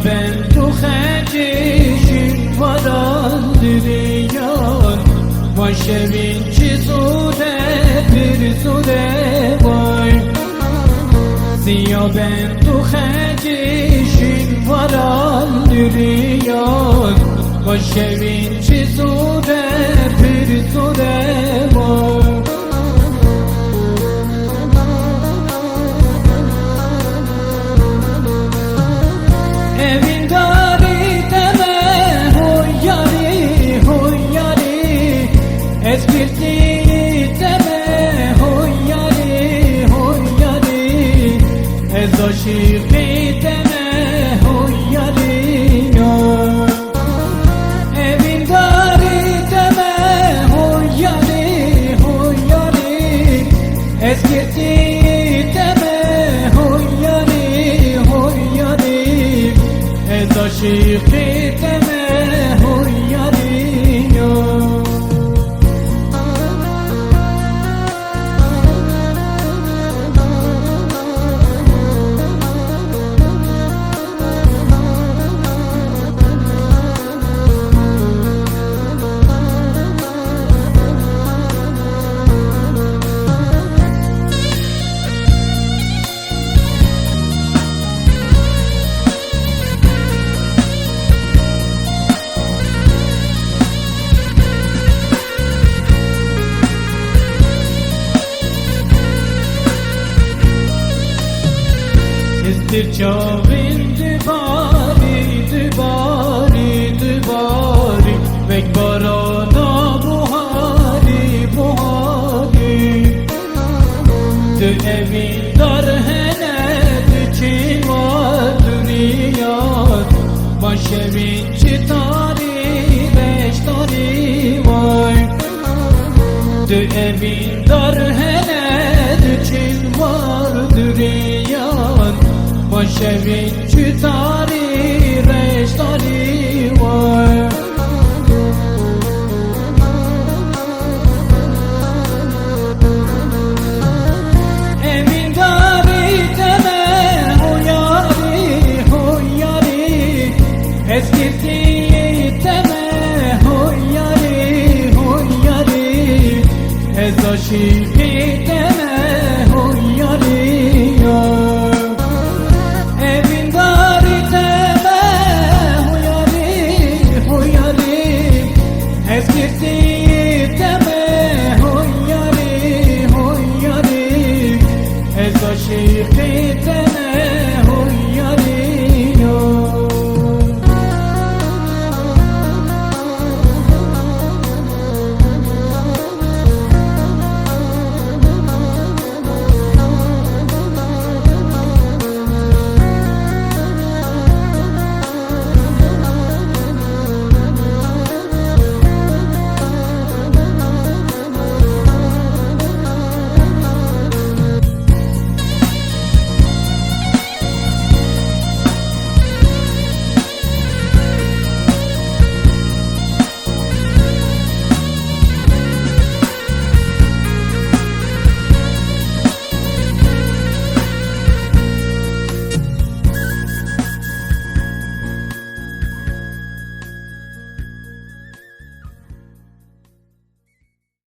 ben tu khajishin varandiriyan va şevinci sude bir sude vay. Ziya ben tu khajishin varandiriyan va şevinci sude bir sude vay. Aşıkı deme hoy yarıyor, evin gari deme hoy yari, eskirti deme hoy yari, ez aşıkı deme hoy yarıyor. Estir çavin dübari, dübari, dübari, vek barana buhari, buhari. Dü evin dar hele düçin var dünyat, baş evin çitari, beş tari var. Dü evin dar hele düçin var dünyat, baş evin çitari, beş tari var. Evin gari deme hoy yari, eskirti deme hoy yari, ez aşıkı deme hoy yari. Evin gari deme hoy yari, eskirti deme hoy yari, ez aşıkı deme